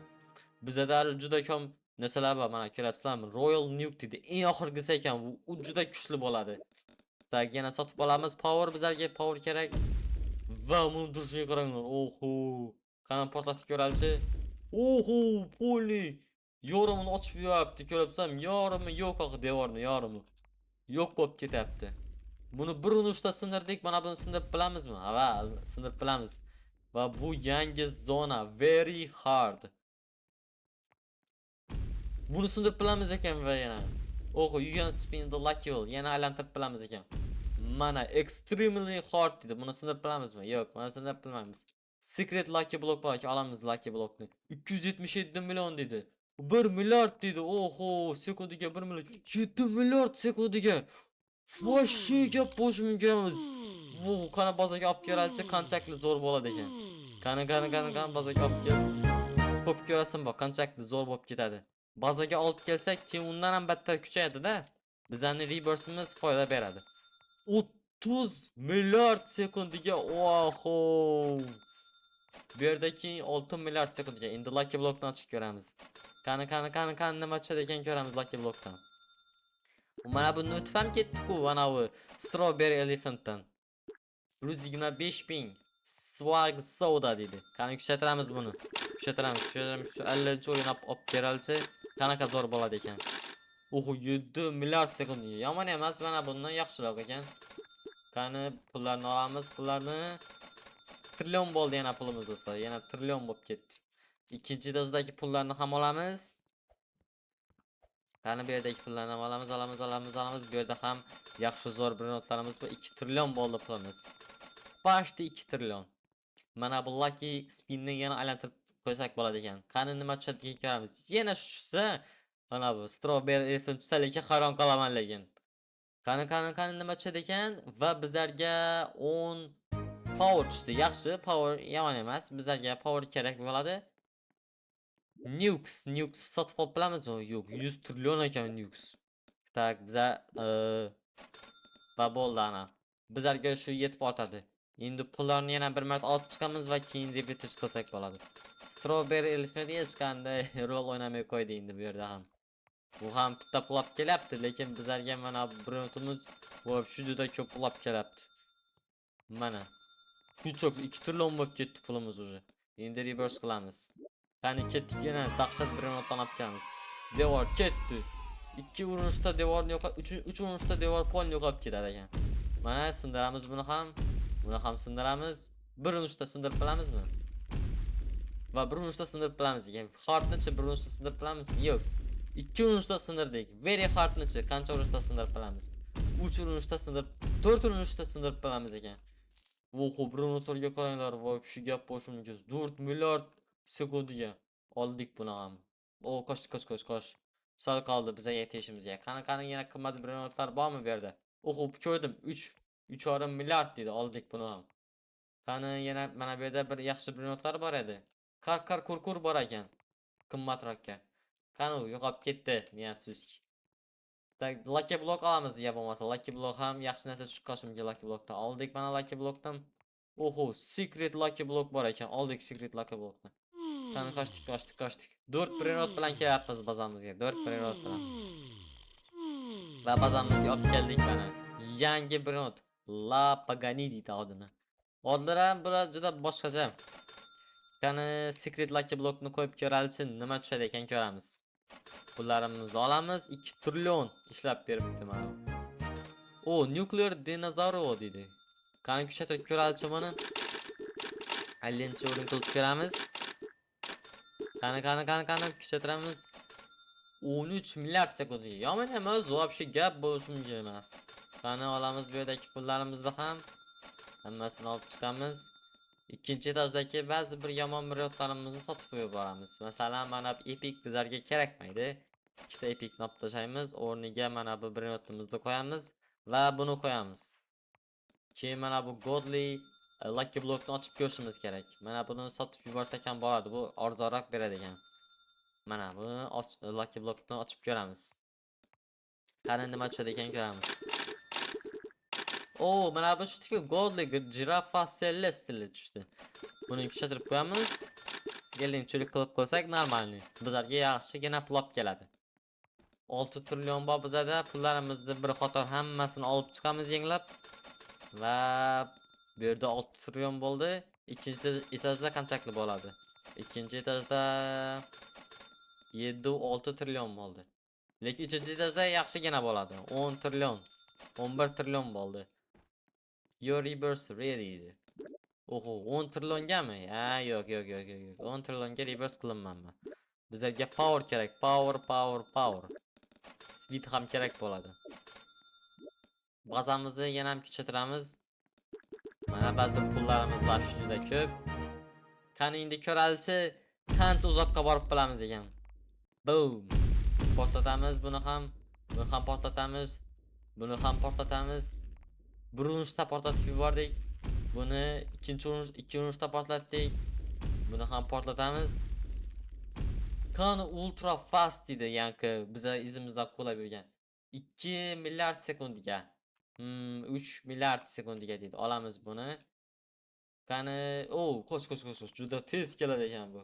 Bizda juda ko'p narsalar bor, mana ko'ryapsizlarmi? Royal Nuke dedi. Eng oxirgisi ekan, u juda kuchli bo'ladi. Tak, yana sotib olamiz. Power bizlarga power kerak. Va buni durishiga qaranglar. Oho. Qani portlatib ko'ralchi. Oho, poli. Yorumini ochib yuboribdi, ko'ryapsizmi? Yorimi yo'q oq devorni, yorimi. Yo'q bo'lib ketyapti. Buni bir urushda sindirdik, mana buni sindirib bilamizmi? Ha, sindirib bilamiz. Va bu yangi zona, very hard. Buni sindirib bilamiz ekan va yana. Oho, you can spin the lucky wheel. Yana aylantirib bilamiz ekan. Mana extremely hard dedi. Buni sindirib bilamizmi? Yo'q, buni sindirib bilmaymiz. Secret lucky block bor ekan, olamiz lucky blockni. 277 million dedi. 1 milliard dedi. Oho, sekundiga 1 milliard. 7 milliard sekundiga. Voshi gap bo'shmigamiz. Bu qana bazaga olib kelgancha qanchalik zo'r bo'ladi ekan. Qani bazaga olib kel. Ko'p ko'rasin bor, qanchalik zo'r bo'lib ketadi. Bazaga olib kelsak, keyin undan ham battar kuchayadi-da. Bizning reverse'imiz foyda beradi. 30 milliard sekundiga. Oho. Bu yerda keyin 6 milliard sekundiga. Endi lucky blockni ochib ko'ramiz. Qani nima chiqadi ekan ko'ramiz lucky blockdan. Mana buni o'tib ham ketdik-ku, mana bu Strawberry Elephantdan. 125 ming swag soda dedi. Qani kuchaytiramiz buni. Kuchaytiramiz. 50 o'yin olib beralchi, qanaqa zo'r bo'ladi ekan. Oho 7 milliard sekund. Yomon emas, mana bundan yaxshiroq ekan. Qani pullarni olamiz, pullarni trillion bo'ldi yana pulimiz do'stlar. Yana trillion bo'lib ketdi. Ikkinchi dozdagi pullarni ham olamiz. Qani bu yerdagi pullarni ham olamiz. Bu yerda ham yaxshi zo'r bir notlarimiz bor. 2 trillion bo'ldi pulimiz. Başta 2 trillion. Mana bu lucky spinni yana aylantirib qo'ysak bo'ladi ekan. Qani nima tushadigan ko'ramiz. Yana tushsa, mana bu strawberry elephant tushsa lekin hayron qolaman lekin. Qani nima tushadi ekan va bizlarga 10 power tushdi. Yaxshi, power yomon emas. Bizlarga power kerak bo'ladi. Nukes sotib olib bilamizmi? Yo'q, 100 trillion ekan Nukes. Tak, biza va bo'ldi ana. Bizlarga shu yetib ortadi. Endi pullarni yana bir marta olib chiqamiz va keyin repetish qilsak bo'ladi. Strawberry elephant hech qanday rol o'ynamay qo'ydi endi bu yerda ham. Bu ham bitta pul olib kelyapti, lekin bizlarga mana birimiz bo'lib shu juda ko'p pul olib kelyapti. Mana. Shunchoq 2 trillion bo'lib ketdi pulimiz уже. Endi reverse qilamiz. Qani ketdik yana dahshat bir notdan olib kelamiz. Devor ketdi. 2 urinishda devorni yo'qotib, 3 urinishda devor polni yo'qotib ketadi ekan. Mana sindiramiz buni ham sindiramiz. Bir urinishda sindirib bilamizmi? Va bir urinishda sindirib bilamiz ekan. Hardni-chi bir urinishda sindirib bilamizmi? Yo'q. 2 urinishda sindirdik. Very hardni-chi qancha urinishda sindirib bilamiz? 3 urinishda sindirib, 4 urinishda sindirib bilamiz ekan. Vo'xo bir urinishga qaranglar, voy shu gap boshimga 4 milliard sekundiga oldik buni ham. O qoch. Sal qoldi bizga yetishimizga. Qani yana qimmat bir notlar bormi bu yerda? Oho ko'rdim 3,5 milliard dedi, oldik buni ham. Qani yana mana bu yerda bir yaxshi bir notlar bor edi. Kur bor ekan. Qimmatroqqa. Qani u yo'qolib ketdi, afsuski. Tak lucky block olamiz ya bo'lmasa. Lucky block ham yaxshi narsa tushib qolishi mumkin lucky blockdan. Oldik mana lucky blockdan. Oho, secret lucky block bor ekan. Oldik secret lucky blockni. Qani qochdik. 4 prenot bilan kelyapmiz bazamizga. 4 prenot bilan. Va bazamizga olib keldik mana. Yangi prenot. La Pagani deydi odini. Odlar ham bular juda boshqacha. Qani secret lucky blockni qo'yib ko'ralchi, nima tushadi ekan ko'ramiz. Pullarimizni olamiz, 2 trillion ishlab beribdi mana. O, nuclear dinozaur dedi. Qani kuchatib ko'ralchi buni. Allenchi o'rin qilib ko'ramiz. Qani kuchatiramiz. 13 milliard sekundiga. Yomon emas, вообще gap bo'lishi mumkin emas. Qani olamiz bu yerdagi pullarimizni ham hammasini olib chiqamiz. Ikkinchi etajdagi ba'zi bir yomon birotlarimizni sotib qo'yib boramiz. Masalan, mana bu epic bizlarga kerakmaydi. Ikkita epic olib tashlaymiz, o'rniga mana bu birotimizni qo'yamiz va buni qo'yamiz. Keyin mana bu godly lucky blockni ochib ko'rishimiz kerak. Mana buni sotib yuborsak ham bo'ladi. Bu arzonroq beradi ekan. Mana buni lucky blockni ochib ko'ramiz. Qani nima tushadi ekan ko'ramiz. O, mana bu tushdi-ku, godly jirafa celestili tushdi. Buni kuchaytirib qo'yamiz. Gelinchilik qilib qo'ysak normalni. Bizlarga yaxshigina pul olib keladi. 6 trillion bor bizada, pullarimizni bir qator hammasini olib chiqamiz yenglab. Va bu yerda 6 trillion bo'ldi. Ikkinchi etajda qanchaqli bo'ladi? Ikkinchi etajda 7-6 trillion bo'ldi. Lekin uchinchi etajda yaxshigina bo'ladi. 10 trillion, 11 trillion bo'ldi. Your reverse ready edi. Oho, 10 trillionga mi? Ha, yo'q. 10 trillionga reverse qilinmayman. Bizlarga power kerak. Power. Speed ham kerak bo'ladi. Bazamizni yana ham kuchaytiramiz. Mana ba'zi pullarimiz bor juda ko'p. Qani endi ko'ralchi, qancha uzoqqa borib bilamiz ekan. Boom. Portlatamiz buni ham portlatamiz. Buni ham portlatamiz. Bir urinishda portlatib yubordik. Buni ikki urinishda portlatdik. Buni ham portlatamiz. Qani ultra fast dedi, ya'ni biza izimizdan quvlab yurgan. 2 milliard sekundiga. 3 milliard sekundiga dedi. Olamiz buni. Qani, qoch. Juda tez keladi ekan bu.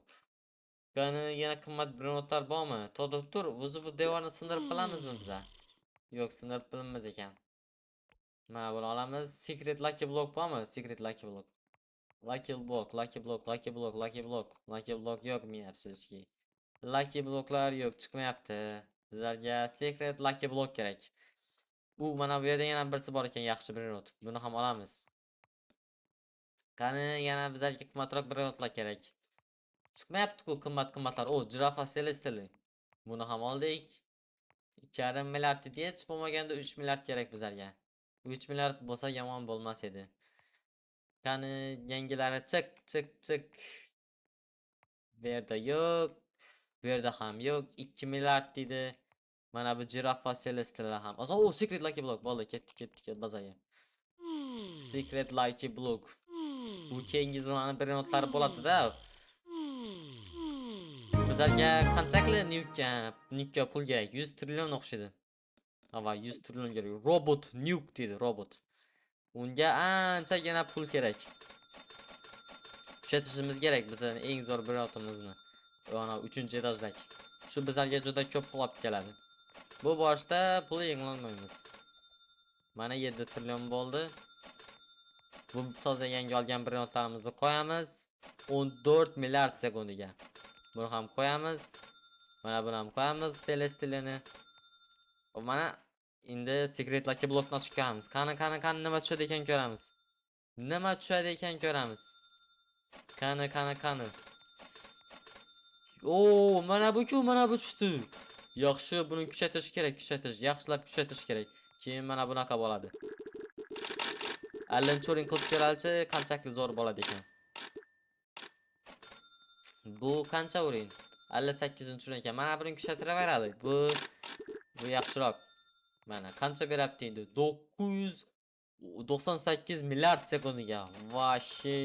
Qani yana qimmat bir notlar bormi? Tur, o'zi bu devorni sindirib bilamizmi biza? Yo'q, sindirib bilmas ekan. Mana buni olamiz. Secret lucky block bormi? Secret lucky block. Lucky block yo'q, men afsuski. Lucky blocklar yo'q, chiqmayapti. Bizlarga secret lucky block kerak. Mana bu yerda yana birisi bor ekan, yaxshi bir not. Buni ham olamiz. Qani yana bizlarga qimmatroq bir notlar kerak. Chiqmayapti-ku qimmatlar. Jirafa celestial. Buni ham oldik. 2,5 milliard edi, hech bo'lmaganda 3 milliard kerak bizlarga. 3 milliard bo'lsa yomon bo'lmas edi. Qani yangilari chiq. Bu yerda yo'q. Bu yerda ham yo'q. 2 milliard dedi. Mana bu jirafa celestial ham. Secret lucky block bo'ldi. Ketdi bazaga. Secret lucky block. Bu keyingi zonani bir notlari bo'ladi-da. Bizlarga qanchaqli nuke pul kerak? 100 trillion o'xshaydi. Ava 100 trillion kerak. Robot nuke dedi, robot. Unga anchagina pul kerak. Kuchatishimiz kerak bizning eng zo'r bir otimizni. Ana 3-etajdagi. Shu bizlarga juda ko'p pul olib keladi. Bu boshda pul yig'olmaymiz. Mana 7 trillion bo'ldi. Bu toza yangi olgan bir notlarimizni qo'yamiz. 14 milliard sekundiga. Buni ham qo'yamiz. Mana buni ham qo'yamiz celestialni. Mana endi secret lucky blockni chiqamiz. Qani nima tushadi ekan ko'ramiz. Qani. Mana bu tushdi. Yaxshi, buni kuchaytirish kerak, yaxshilab kuchaytirish kerak. Keyin mana bunaqa bo'ladi. Allen Turing qilib ko'ralchi, qanchalik zo'r bo'ladi ekan. Bu qancha o'rin? 58-chi ekan. Mana buni kuchaytiraveradi. Bu yaxshiroq. Mana qancha berapti endi? 998 milliard sekundiga. Vashi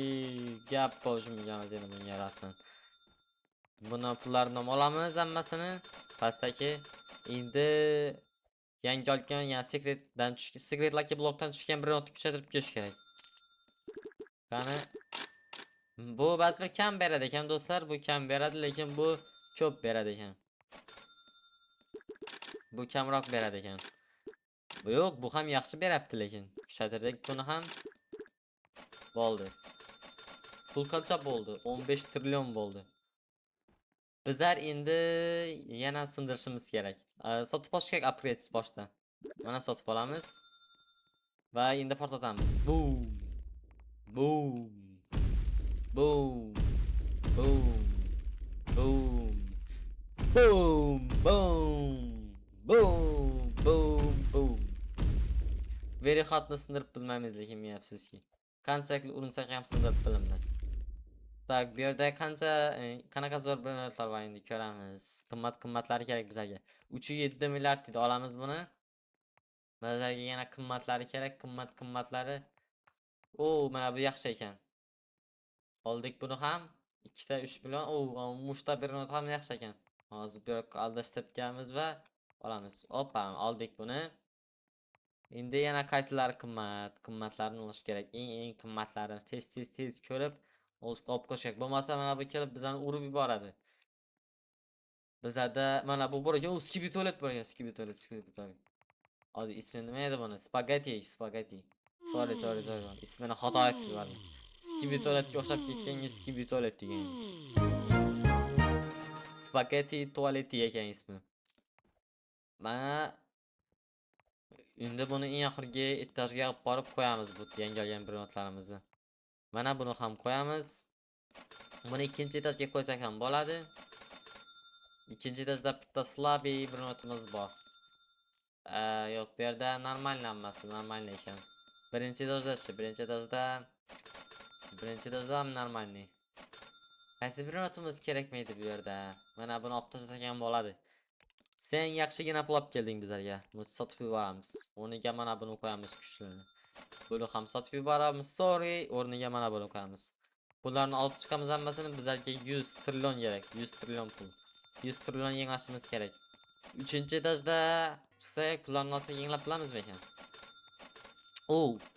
gap boshimgan endi bunga rasman. Buni pullarni olamiz hammasini. Pastdagi endi yangi olgan, secret lucky blockdan tushgan bir notni kuchaytirib kelish kerak. Qani bu ba'zi bir kam beradi ekan do'stlar, bu kam beradi, lekin bu ko'p beradi ekan. Bu kamroq beradi ekan. Bu yo'q, bu ham yaxshi berapti, lekin kuchaytirdik buni ham. Bo'ldi. Pul qancha bo'ldi? 15 trillion bo'ldi. Bizlar endi yana sindirishimiz kerak. Sotib olish kerak upgrades boshda. Mana sotib olamiz va endi portlatamiz. Boom. Veri xatni sindirib bilmaymiz, lekin men afsuski. Qanchalik urinsak ham sindirib bilamiz. Tak, bu yerda qanaqa zo'r bir notlar bor endi ko'ramiz. Qimmatlari kerak bizlarga. 3,7 milliard dedi, olamiz buni. Bizlarga yana qimmatlari kerak, qimmatlari. Mana bu yaxshi ekan. Oldik buni ham. 2 ta 3 million. Mushta bir not ham yaxshi ekan. Hozir bu yerga aldashtirib kelamiz va olamiz. Oldik buni. Endi yana qaysilari qimmatlarini olish kerak. Eng qimmatlari tez ko'rib olib qo'yish kerak. Bo'lmasa mana bu kelib bizani urib yuboradi. Bizada mana bu bor ekan, skibidi tualet bor ekan, skibidi tualet. Hozir ismi nima edi buni? Spaghetti. Sorry. Ismini xato aytib yubordim. Skibidi tualetga o'xshab ketganga skibidi tualet degan. Spaghetti tualeti ekan ismi. Mana endi buni eng oxirgi etajga olib borib qo'yamiz bu yangi olgan bir notlarimizni. Mana buni ham qo'yamiz. Buni ikkinchi etajga qo'ysak ham bo'ladi. Ikkinchi etajda bitta slabiy bir notimiz bor. Yo'q, bu yerda normalniy hammasi normal ekan. Birinchi etajda ham normalniy. Qaysi bir notimiz kerakmaydi bu yerda. Mana buni olib tashlasak ham bo'ladi. Sen yaxshigina pul olib kelding bizlarga. Buni sotib yuboramiz. O'rniga mana buni qo'yamiz kuchlarni. Buni ham sotib yuboramiz. O'rniga mana buni qo'yamiz. Pullarni olib chiqamiz hammasini, bizlarga 100 trillion kerak. 100 trillion pul. 100 trillion yengashimiz kerak. 3-etajda chiqsak, pullarni olsak yenglab bilamizmi ekan?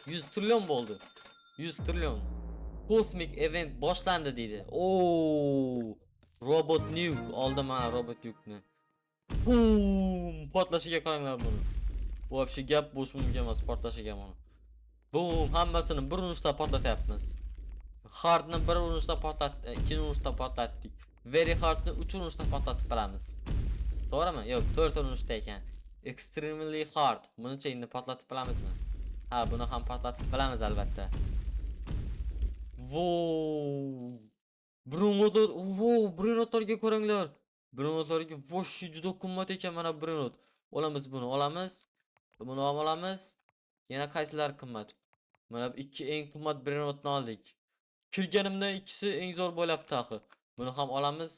100 trillion bo'ldi. 100 trillion. Cosmic event boshlandi dedi. Robot nuke oldi mana robot nuke'ni. Portlashiga qaranglar buni. Bu вообще gap bo'sh mumkin emas portlashiga buni. Hammasini bir urinishda portlatyapmiz. Hardni bir urinishda portlatdik, ikkinchi urinishda portlatdik. Very hardni 3 urinishda portlatib qolamiz. To'g'rimi? Yo'q, 4 urinishda ekan. Extremely hard. Bunicha endi portlatib bilamizmi? Ha, buni ham portlatib bilamiz albatta. Wow! Brunotor, wow, Brunotorga ko'ringlar. Brunotorga voshi juda qimmat ekan mana Brunot. Olamiz buni, olamiz. Buni ham olamiz. Yana qaysilar qimmat? Mana ikki eng qimmat Brunotni oldik. Kirganimda ikkisi eng zo'r bo'lyapti axir. Buni ham olamiz.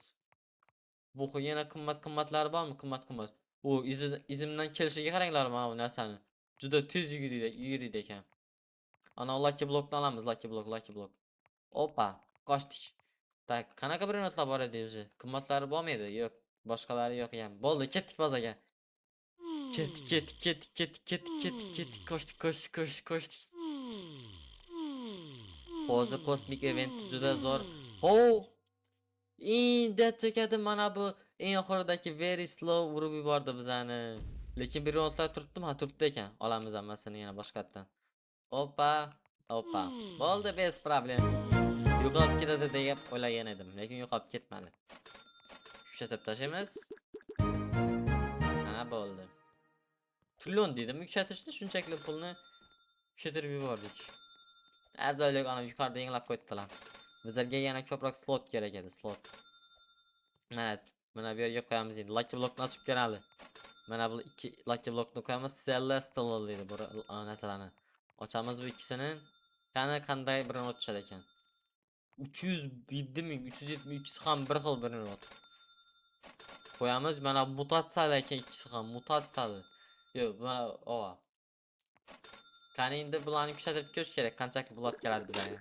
Bu yana qimmatlari bormi? Qimmat. U izimdan kelishiga qaranglar mana bu narsani. Juda tez yuguriydi ekan. Ana Lucky Blockni olamiz, Lucky Block. Opa, qochdik. Tak, qanaqa brendlar bor edi o'zi? Qimmatlari bormi edi? Yo'q, boshqalari yo'q ham. Bo'ldi, ketdik bazaga. Ketdik. Qochdik. Hozir kosmik event juda zo'r. Ho! Endi chekadi mana bu eng oxiridagi very slow urib yubordi bizani. Lekin bir rotlar turibdimi? Ha, turibdi ekan. Olamiz hammasini yana boshqatdan. Opa. Bo'ldi, bez problem. Yo'qolib ketadi deb o'ylagan edim, lekin yo'qolib ketmadi. Yuksaltib tashlaymiz. Mana bo'ldi. Trillion dedim, yuksaltishni shunchaki pulni ketirib yubordik. Azoylik ana yuqorida yanglab qo'ydilar. Bizlarga yana ko'proq slot kerak edi, slot. Mana bu yerga qo'yamiz endi. Lucky Blockni ochib ko'ramiz. Mana bu ikki Lucky Blockni qo'yamiz. Celestial deydi bu narsalarni. Ochamiz bu ikkisini. Qanday bir not tushadi ekan. 307 ming, 372 ham bir xil bir not. Qo'yamiz. Mana mutatsiyali ekan ikkisi ham, mutatsiyali. Yo'q, mana ova. Qani endi bularni kuchaytirib ko'rish kerak, qanchalik bulat keladi bizga.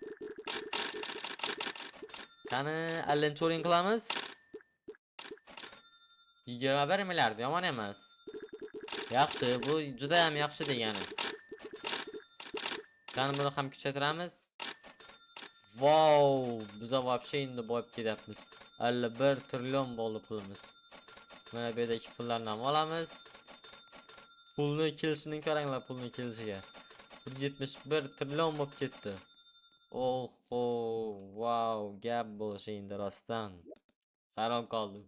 Qani Allen Turing qilamiz. 21 milliard yomon emas. Yaxshi, bu juda ham yaxshi degani. Qani buni ham kuchaytiramiz. Wow, biza вообще endi boyib ketyapmiz. 51 trillion bo'ldi pulimiz. Mana bu yerdagi pullarni ham olamiz. Pulni kelishini qaranglar, pulni kelishiga. 171 trillion bo'lib ketdi. Oho, wow, gap bo'lishi endi rostdan. Hayron qoldim.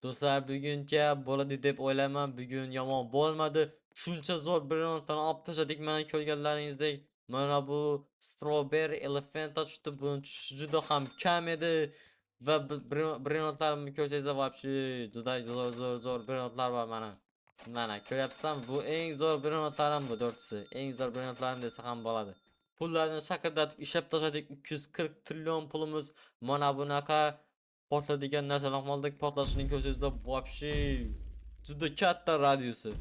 Do'stlar, buguncha bo'ladi deb o'ylayman. Bugun yomon bo'lmadi. Shuncha zo'r brendlarni olib tashladik, mana ko'rganlaringizdek. Mana bu Strawberry Elephant tushdi. Buni tushishi juda ham kam edi. Va brendlarni ko'rsangizlar вообще juda zo'r brendlar bor mana. Mana ko'ryapsizlarmi? Bu eng zo'r brendlarim bu 4si. Eng zo'r brendlarim desa ham bo'ladi. Pullarni shakirdatib ishlab tashladik. 340 trillion pulimiz mana bunaqa portlaydigan narsalar oldik. Portlashining ko'rsangizlar вообще juda katta radiusi.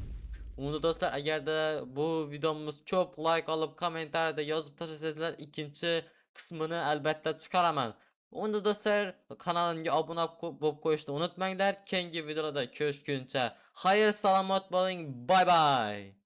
Unda do'stlar, agarda bu videomiz ko'p like olib, kommentariyada yozib tashlasangizlar, ikkinchi qismini albatta chiqaraman. Unda do'stlar, kanalimga obuna bo'lib qo'yishni unutmanglar. Keyingi videolarda ko'rishguncha xayr salomat bo'ling. Bye bye.